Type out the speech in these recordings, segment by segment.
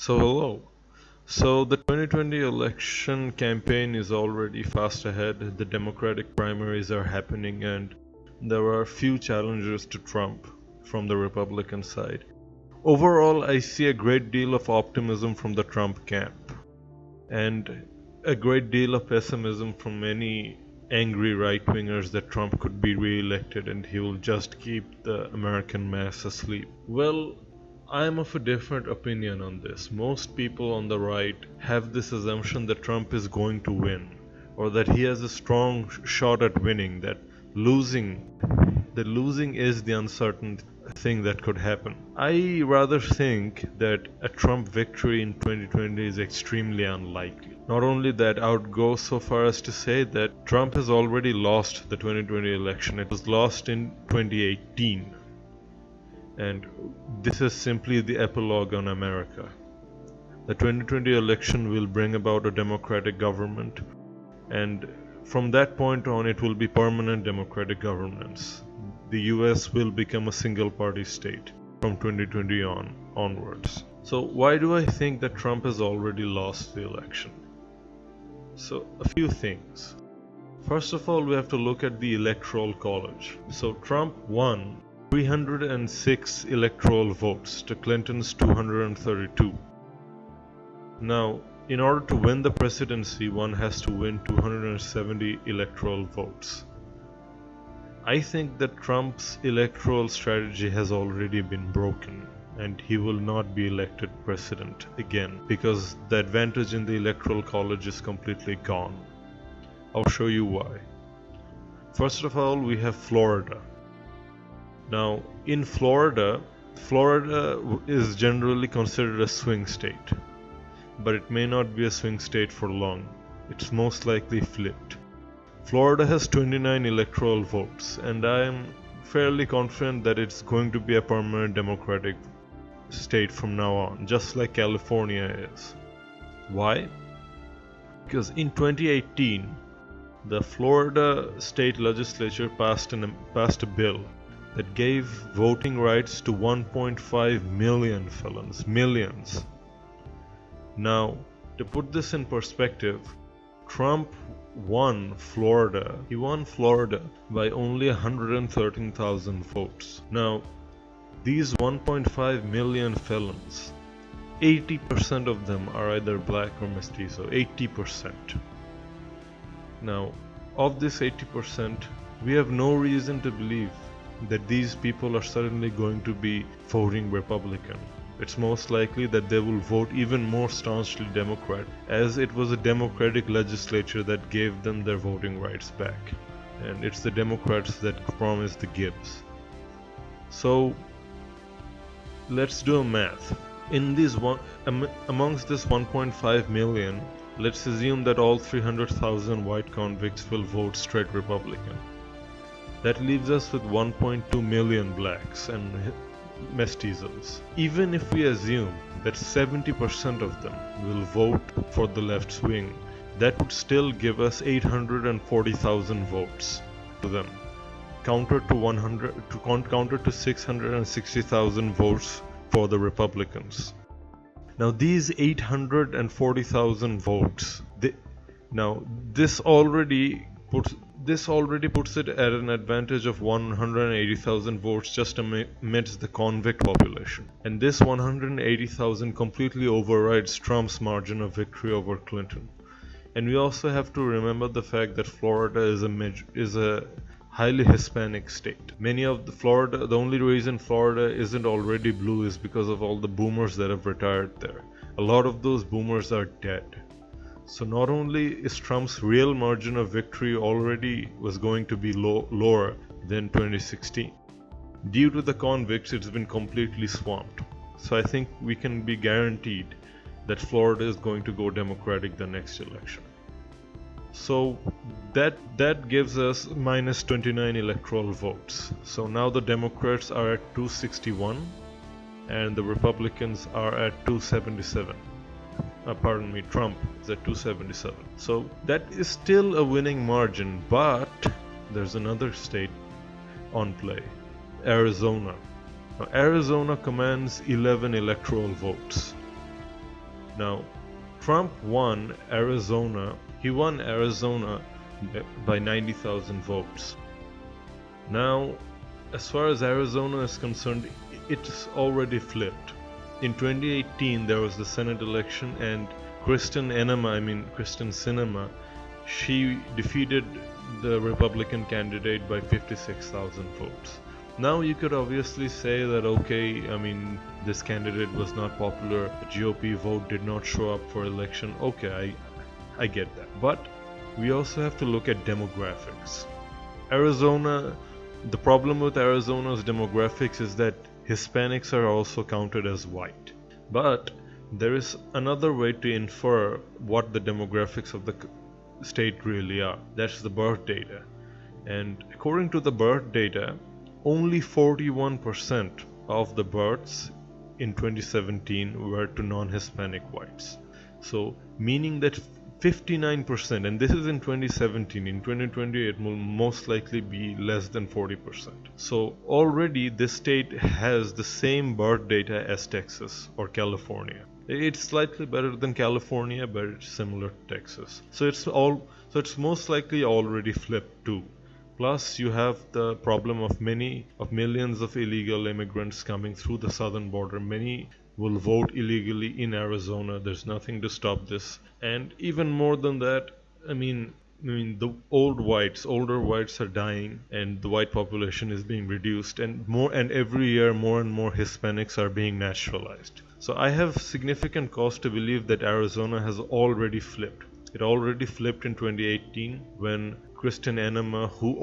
So hello. So the 2020 election campaign is already fast ahead. The Democratic primaries are happening and there are few challengers to Trump from the Republican side. Overall, I see a great deal of optimism from the Trump camp and a great deal of pessimism from many angry right-wingers that Trump could be re-elected and he will just keep the American mass asleep. Well, I am of a different opinion on this. Most people on the right have this assumption that Trump is going to win, or that he has a strong shot at winning, that losing is the uncertain thing that could happen. I rather think that a Trump victory in 2020 is extremely unlikely. Not only that, I would go so far as to say that Trump has already lost the 2020 election. It was lost in 2018. And this is simply the epilogue on America. The 2020 election will bring about a democratic government, and from that point on it will be permanent democratic governance. The US will become a single party state from 2020 onwards. So why do I think that Trump has already lost the election? So a few things. First of all, we have to look at the Electoral College. So Trump won 306 electoral votes to Clinton's 232. Now, in order to win the presidency, one has to win 270 electoral votes. I think that Trump's electoral strategy has already been broken and he will not be elected president again because the advantage in the Electoral College is completely gone. I'll show you why. First of all, we have Florida. Now, in Florida is generally considered a swing state, but it may not be a swing state for long. It's most likely flipped. Florida has 29 electoral votes, and I am fairly confident that it's going to be a permanent democratic state from now on, just like California is. Why? Because in 2018, the Florida state legislature passed a bill that gave voting rights to 1.5 million felons. Millions. Now, to put this in perspective, Trump won Florida. He won Florida by only 113,000 votes. Now, these 1.5 million felons, 80% of them are either black or mestizo. 80%. Now, of this 80%, we have no reason to believe that these people are suddenly going to be voting Republican. It's most likely that they will vote even more staunchly Democrat, as it was a Democratic legislature that gave them their voting rights back. And it's the Democrats that promised the Gibbs. So, let's do a math. Amongst this 1.5 million, let's assume that all 300,000 white convicts will vote straight Republican. That leaves us with 1.2 million blacks and mestizos. Even if we assume that 70% of them will vote for the left swing, that would still give us 840,000 votes to them, counter to 660,000 votes for the Republicans. Now these 840,000 votes, this already puts it at an advantage of 180,000 votes just amidst the convict population. And this 180,000 completely overrides Trump's margin of victory over Clinton. And we also have to remember the fact that Florida is a highly Hispanic state. The only reason Florida isn't already blue is because of all the boomers that have retired there. A lot of those boomers are dead. So not only is Trump's real margin of victory already was going to be lower than 2016. Due to the convicts, it's been completely swamped. So I think we can be guaranteed that Florida is going to go Democratic the next election. So that gives us minus 29 electoral votes. So now the Democrats are at 261 and the Republicans are at 277. Trump is at 277. So that is still a winning margin, but there's another state on play, Arizona. Now, Arizona commands 11 electoral votes. Now, Trump won Arizona. He won Arizona by 90,000 votes. Now, as far as Arizona is concerned, it's already flipped. In 2018, there was the Senate election, and Kristen Sinema, she defeated the Republican candidate by 56,000 votes. Now you could obviously say that, okay, this candidate was not popular, the GOP vote did not show up for election. Okay, I get that. But we also have to look at demographics. Arizona, the problem with Arizona's demographics is that Hispanics are also counted as white. But there is another way to infer what the demographics of the state really are. That's the birth data. And according to the birth data, only 41% of the births in 2017 were to non-Hispanic whites. So, meaning that 59%, and this is in 2017, in 2020 it will most likely be less than 40%. So already this state has the same birth data as Texas or California. It's slightly better than California, but it's similar to Texas. So it's most likely already flipped too. Plus you have the problem of millions of illegal immigrants coming through the southern border. Many will vote illegally in Arizona. There's nothing to stop this. And even more than that, the older whites are dying, and the white population is being reduced, and every year more and more Hispanics are being naturalized. So I have significant cause to believe that Arizona has already flipped. It already flipped in 2018 when Kristen Sinema, who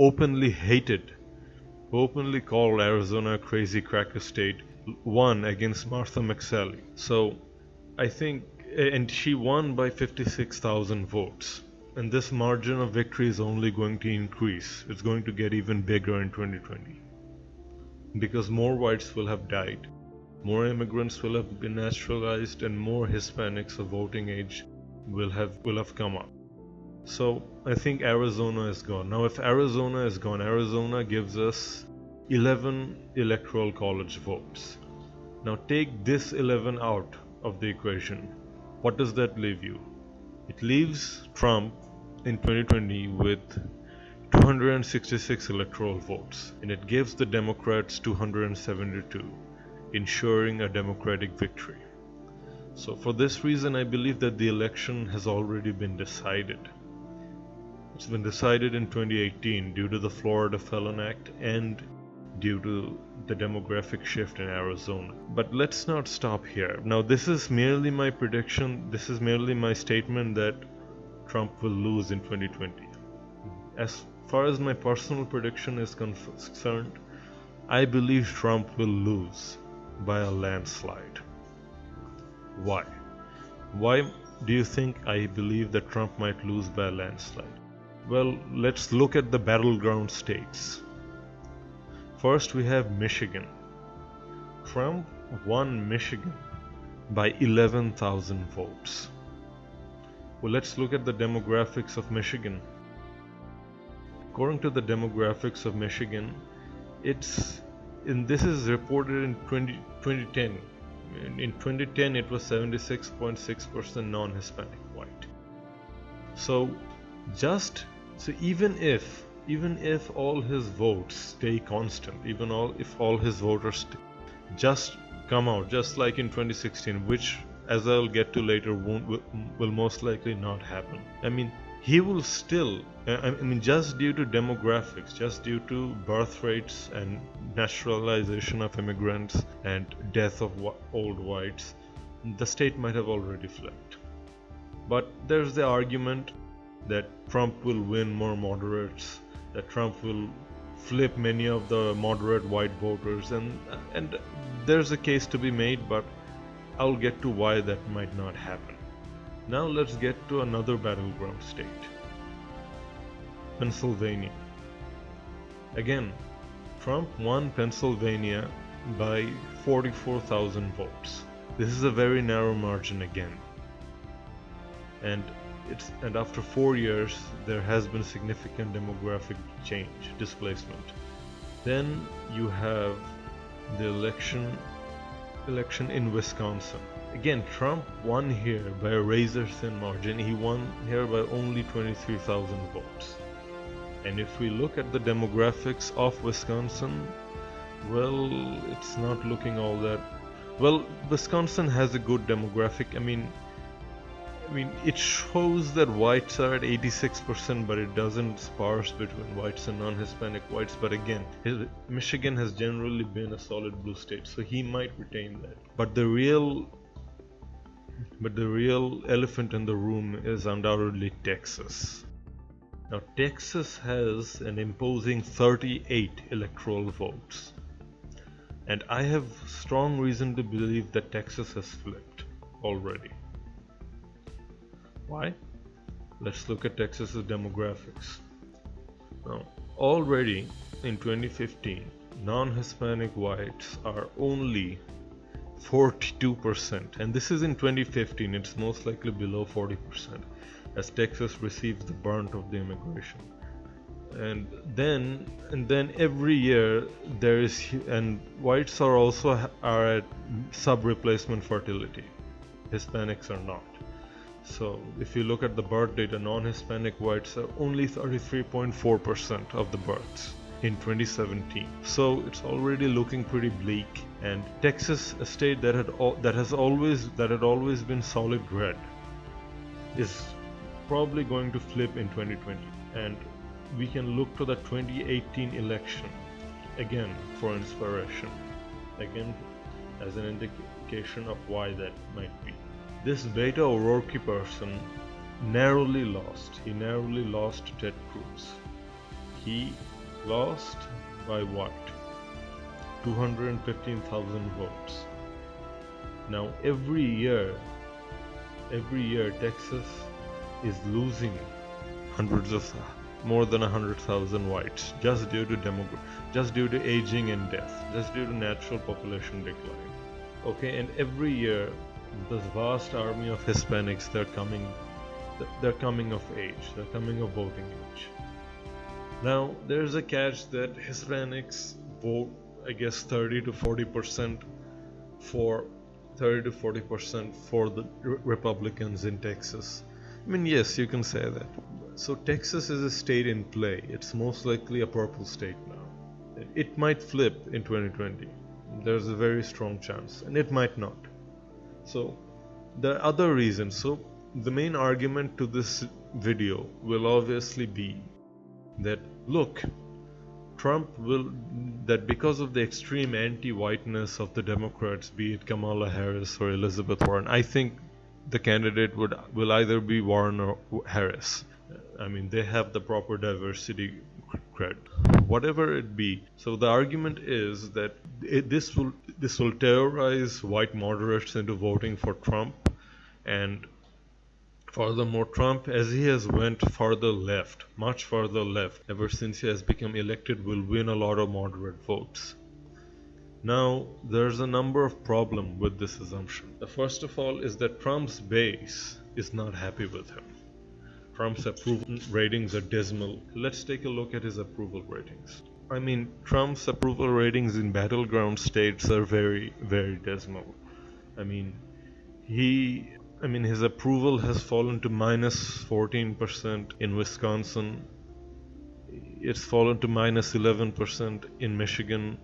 openly called Arizona a crazy cracker state, won against Martha McSally. So I think, and she won by 56,000 votes. And this margin of victory is only going to increase. It's going to get even bigger in 2020. Because more whites will have died, more immigrants will have been naturalized, and more Hispanics of voting age will have come up. So I think Arizona is gone. Now if Arizona is gone, Arizona gives us 11 electoral college votes. Now take this 11 out of the equation. What does that leave you? It leaves Trump in 2020 with 266 electoral votes, and it gives the Democrats 272, ensuring a Democratic victory. So for this reason, I believe that the election has already been decided. It's been decided in 2018 due to the Florida Felon Act and due to the demographic shift in Arizona. But let's not stop here. Now this is merely my prediction, this is merely my statement that Trump will lose in 2020. As far as my personal prediction is concerned, I believe Trump will lose by a landslide. Why? Why do you think I believe that Trump might lose by a landslide? Well, let's look at the battleground states. First, we have Michigan. Trump won Michigan by 11,000 votes. Well, let's look at the demographics of Michigan. According to the demographics of Michigan, this is reported in 2010. In 2010, it was 76.6% non-Hispanic white. So even if all his votes stay constant, if all his voters just come out, just like in 2016, which, as I'll get to later, will most likely not happen. He will still, just due to demographics, just due to birth rates and naturalization of immigrants and death of old whites, the state might have already flipped. But there's the argument that Trump will win more moderates, that Trump will flip many of the moderate white voters, and there's a case to be made, but I'll get to why that might not happen. Now let's get to another battleground state, Pennsylvania. Again, Trump won Pennsylvania by 44,000 votes. This is a very narrow margin again. And after 4 years, there has been significant demographic change, displacement. Then you have the election in Wisconsin. Again, Trump won here by a razor-thin margin. He won here by only 23,000 votes. And if we look at the demographics of Wisconsin, well, it's not looking all that well. Wisconsin has a good demographic. I mean, it shows that whites are at 86%, but it doesn't sparse between whites and non-Hispanic whites. But again, Michigan has generally been a solid blue state, so he might retain that. But the real elephant in the room is undoubtedly Texas. Now, Texas has an imposing 38 electoral votes, and I have strong reason to believe that Texas has flipped already. Why? Let's look at Texas's demographics. Now, already in 2015, non-Hispanic whites are only 42%, and this is in 2015. It's most likely below 40%, as Texas receives the brunt of the immigration. And then every year there is, and whites are also at sub-replacement fertility. Hispanics are not. So if you look at the birth data, non-Hispanic whites are only 33.4% of the births in 2017. So it's already looking pretty bleak. And Texas, a state that had always been solid red, is probably going to flip in 2020. And we can look to the 2018 election again for inspiration, again as an indication of why that might be. This Beto O'Rourke person narrowly lost. He narrowly lost to Ted Cruz. He lost by what? 215,000 votes. Now every year Texas is losing more than 100,000 whites just due to aging and death, just due to natural population decline. Okay, and every year this vast army of Hispanics, they're coming of age, they're coming of voting age. Now there's a catch that Hispanics vote, I guess, 30 to 40% for the Republicans in Texas. I mean, yes, you can say that. So Texas is a state in play. It's most likely a purple state now. It might flip in 2020. There's a very strong chance, and it might not. So the other reason, so the main argument to this video will obviously be that, look, that because of the extreme anti-whiteness of the Democrats, be it Kamala Harris or Elizabeth Warren, I think the candidate will either be Warren or Harris. I mean, they have the proper diversity cred, whatever it be. So the argument is that this will terrorize white moderates into voting for Trump, and furthermore, Trump, as he has went farther left, much farther left, ever since he has become elected, will win a lot of moderate votes. Now, there's a number of problems with this assumption. The first of all is that Trump's base is not happy with him. Trump's approval ratings are dismal. Let's take a look at his approval ratings. I mean, Trump's approval ratings in battleground states are very, very dismal. I mean, his approval has fallen to minus 14% in Wisconsin. It's fallen to minus 11% in Michigan,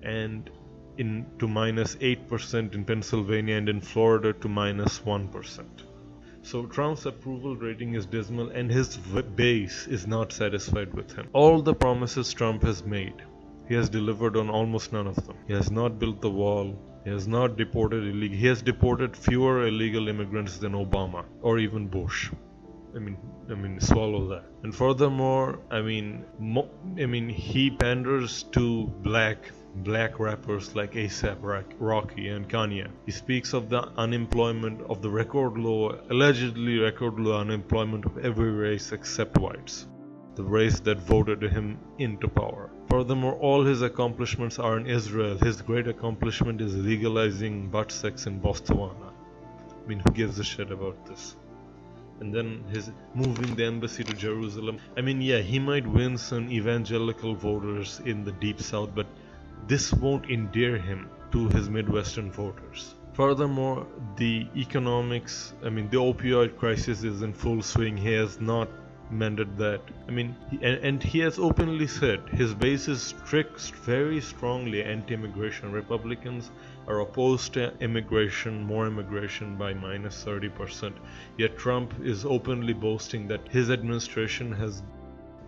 and to minus 8% in Pennsylvania, and in Florida to minus 1%. So Trump's approval rating is dismal, and his base is not satisfied with him. All the promises Trump has made, he has delivered on almost none of them. He has not built the wall. He has not deported illegal. He has deported fewer illegal immigrants than Obama or even Bush. I mean, swallow that. And furthermore, he panders to black rappers like A$AP Rocky and Kanye. He speaks of the unemployment, of the allegedly record low unemployment of every race except whites, the race that voted him into power. Furthermore, all his accomplishments are in Israel. His great accomplishment is legalizing butt sex in Botswana. I mean, who gives a shit about this? And then his moving the embassy to Jerusalem. I mean, yeah, he might win some evangelical voters in the deep south, but this won't endear him to his Midwestern voters. Furthermore, the economics, the opioid crisis is in full swing. He has not mended that. And he has openly said his base is strict, very strongly anti-immigration. Republicans are opposed to immigration, more immigration by minus 30%. Yet Trump is openly boasting that his administration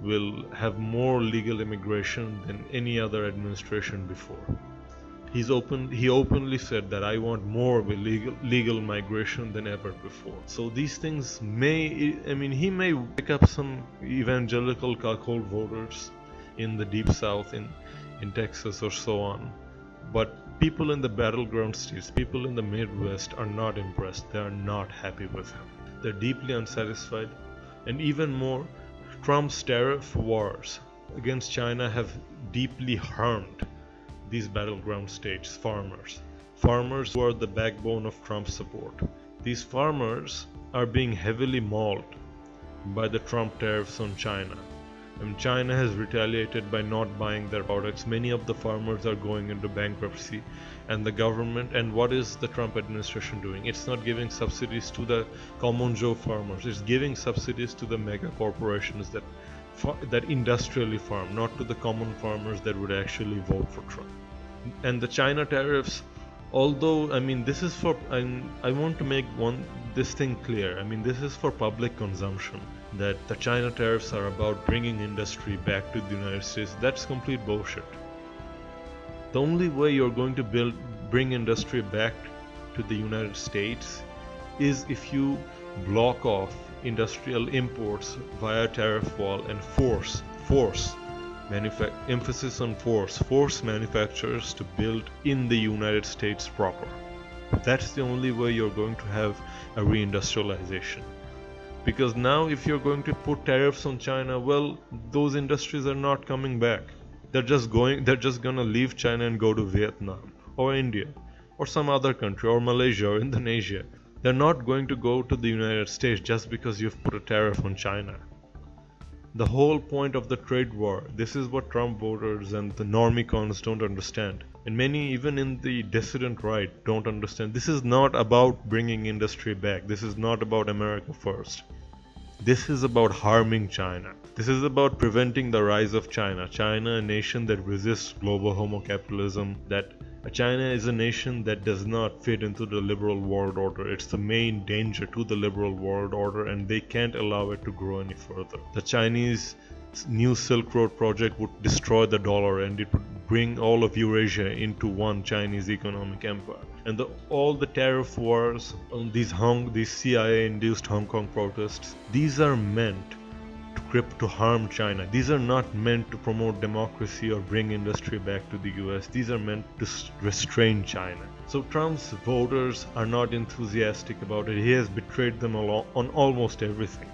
will have more legal immigration than any other administration before. He openly said that I want more legal migration than ever before. So these things he may pick up some evangelical cuckold voters in the deep south, in Texas or so on. But people in the battleground states, people in the Midwest are not impressed. They are not happy with him. They're deeply unsatisfied. And even more, Trump's tariff wars against China have deeply harmed these battleground states, farmers who are the backbone of Trump's support. These farmers are being heavily mauled by the Trump tariffs on China. And China has retaliated by not buying their products. Many of the farmers are going into bankruptcy, and the government, and what is the Trump administration doing? It's not giving subsidies to the common Joe farmers. It's giving subsidies to the mega corporations that industrially farm, not to the common farmers that would actually vote for Trump. And the China tariffs, although this is for, I want to make this thing clear. This is for public consumption, that the China tariffs are about bringing industry back to the United States. That's complete bullshit. The only way you're going to bring industry back to the United States is if you block off industrial imports via tariff wall and force manufacturers to build in the United States proper. That's the only way you're going to have a reindustrialization. Because now if you're going to put tariffs on China, well, those industries are not coming back. They're just gonna leave China and go to Vietnam or India or some other country or Malaysia or Indonesia. They're not going to go to the United States just because you've put a tariff on China. The whole point of the trade war, this is what Trump voters and the normicons don't understand. And many, even in the dissident right, don't understand. This is not about bringing industry back. This is not about America first. This is about harming China. This is about preventing the rise of China. China, a nation that resists global homocapitalism, that China is a nation that does not fit into the liberal world order. It's the main danger to the liberal world order, and they can't allow it to grow any further. The Chinese new Silk Road project would destroy the dollar, and it would bring all of Eurasia into one Chinese economic empire. And all the tariff wars, these CIA-induced Hong Kong protests, these are meant to harm China. These are not meant to promote democracy or bring industry back to the US. These are meant to restrain China. So Trump's voters are not enthusiastic about it. He has betrayed them on almost everything.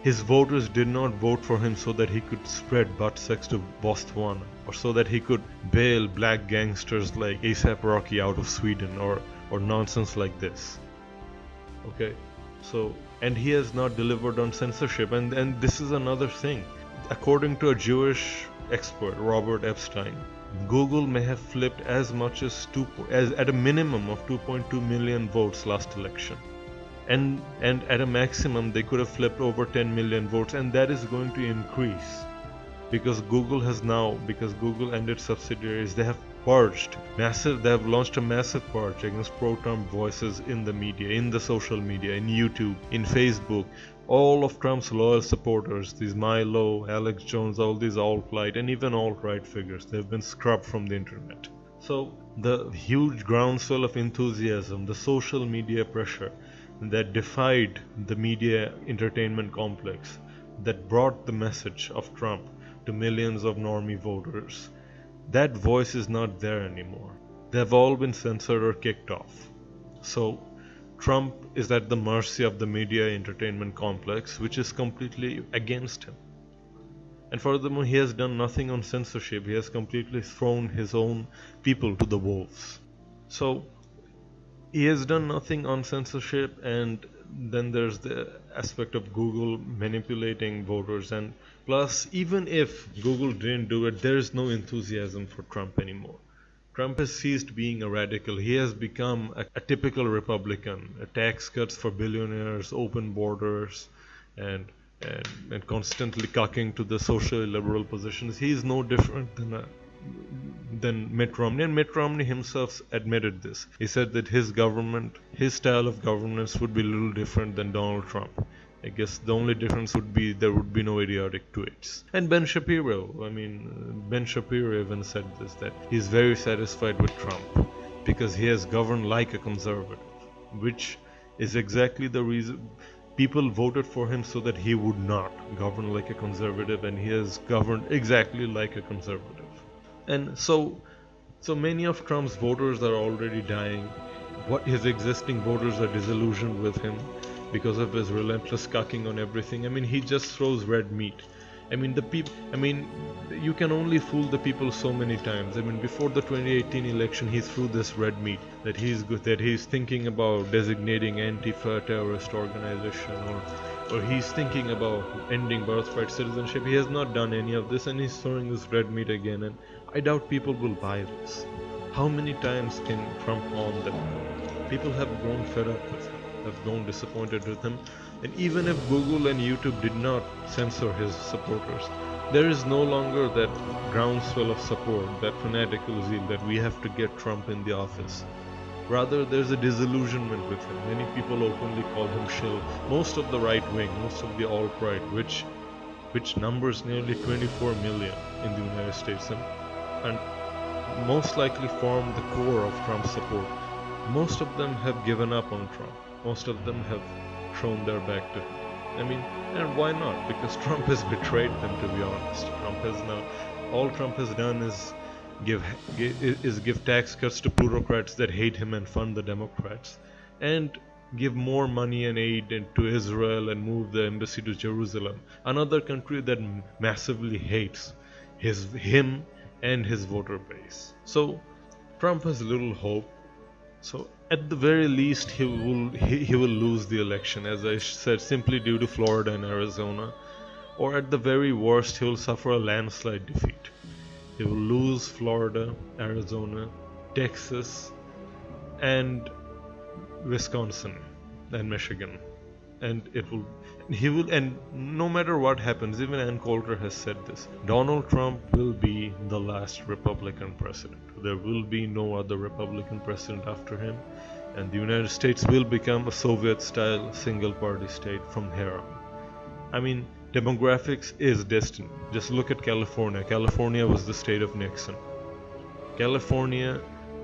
His voters did not vote for him so that he could spread butt sex to Botswana, or so that he could bail black gangsters like A$AP Rocky out of Sweden, or nonsense like this. Okay? And he has not delivered on censorship, and this is another thing. According to a Jewish expert, Robert Epstein, Google may have flipped as much as at a minimum of 2.2 million votes last election, and at a maximum they could have flipped over 10 million votes, and that is going to increase because Google and its subsidiaries, they have launched a massive purge against pro-Trump voices in the media, in the social media, in YouTube, in Facebook. All of Trump's loyal supporters, these Milo, Alex Jones, all these alt-right and even alt-right figures, they've been scrubbed from the internet. So the huge groundswell of enthusiasm, the social media pressure that defied the media entertainment complex, that brought the message of Trump to millions of normie voters, that voice is not there anymore. They've all been censored or kicked off. So Trump is at the mercy of the media entertainment complex, which is completely against him. And furthermore, he has done nothing on censorship. He has completely thrown his own people to the wolves. So he has done nothing on censorship, and then there's the aspect of Google manipulating voters. And plus, even if Google didn't do it, there is no enthusiasm for Trump anymore. Trump has ceased being a radical. He has become a typical Republican. Tax cuts for billionaires, open borders, and and constantly cucking to the socially liberal positions. He is no different than Mitt Romney, and Mitt Romney himself admitted this. He said that his government, his style of governance would be a little different than Donald Trump. I guess the only difference would be there would be no idiotic tweets. And Ben Shapiro, Ben Shapiro even said this, that he's very satisfied with Trump because he has governed like a conservative, which is exactly the reason people voted for him, so that he would not govern like a conservative, and he has governed exactly like a conservative. And so many of Trump's voters are already dying. What his existing voters are disillusioned with him because of his relentless cucking on everything. He just throws red meat. You can only fool the people so many times. Before the 2018 election, he threw this red meat that he's thinking about designating Antifa terrorist organization, or he's thinking about ending birthright citizenship. He has not done any of this, and he's throwing this red meat again, and I doubt people will buy this. How many times can Trump on them? People have grown fed up with him, have grown disappointed with him, and even if Google and YouTube did not censor his supporters, there is no longer that groundswell of support, that fanatical zeal that we have to get Trump in the office. Rather, there's a disillusionment with him. Many people openly call him shill. Most of the right wing, most of the alt-right, which numbers nearly 24 million in the United States, and most likely form the core of Trump's support. Most of them have given up on Trump. Most of them have thrown their back to him. And why not? Because Trump has betrayed them, to be honest. All Trump has done is give tax cuts to plutocrats that hate him and fund the Democrats, and give more money and aid to Israel and move the embassy to Jerusalem, another country that massively hates him and his voter base. So Trump has little hope. So at the very least, he will lose the election, as I said, simply due to Florida and Arizona, or at the very worst, he will suffer a landslide defeat. He will lose Florida, Arizona, Texas, and Wisconsin and Michigan, and no matter what happens, even Ann Coulter has said this, Donald Trump will be the last Republican president. There will be no other Republican president after him, and the United States will become a Soviet-style single-party state from here on. Demographics is destined. Just look at California. California was the state of Nixon. California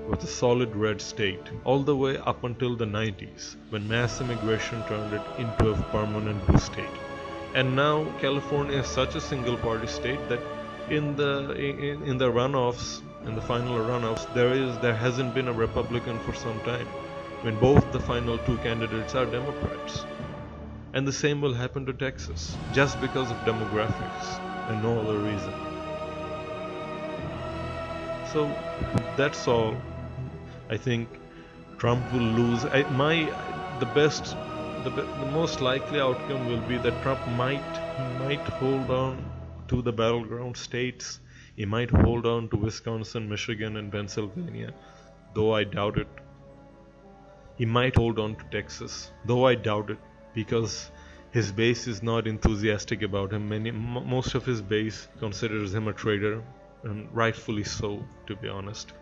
was a solid red state all the way up until the 90s, when mass immigration turned it into a permanent blue state. And now California is such a single-party state that in the runoffs, in the final runoffs, there hasn't been a Republican for some time, when both the final two candidates are Democrats. And the same will happen to Texas, just because of demographics and no other reason. So that's all. I think Trump will lose. The most likely outcome will be that Trump might hold on to the battleground states. He might hold on to Wisconsin, Michigan, and Pennsylvania, though I doubt it. He might hold on to Texas, though I doubt it, because his base is not enthusiastic about him. Most of his base considers him a traitor, and rightfully so, to be honest.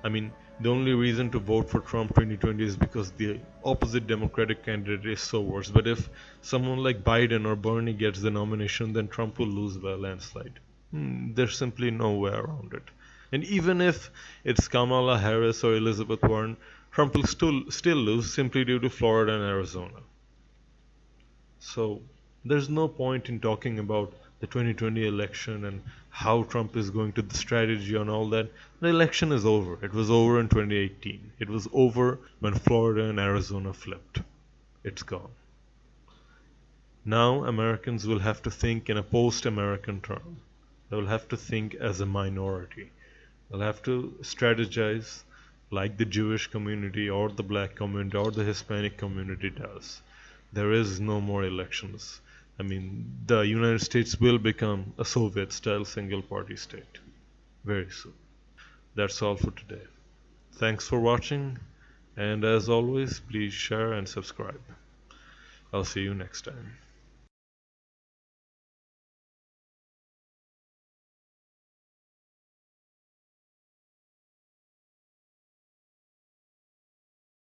The only reason to vote for Trump 2020 is because the opposite Democratic candidate is so worse. But if someone like Biden or Bernie gets the nomination, then Trump will lose by a landslide. There's simply no way around it. And even if it's Kamala Harris or Elizabeth Warren, Trump will still lose simply due to Florida and Arizona. So there's no point in talking about the 2020 election and how Trump is going to the strategy and all that. The election is over. It was over in 2018. It was over when Florida and Arizona flipped. It's gone. Now Americans will have to think in a post-American term. They will have to think as a minority. They'll have to strategize like the Jewish community or the black community or the Hispanic community does. There is no more elections. The United States will become a Soviet-style single-party state very soon. That's all for today. Thanks for watching, and as always, please share and subscribe. I'll see you next time.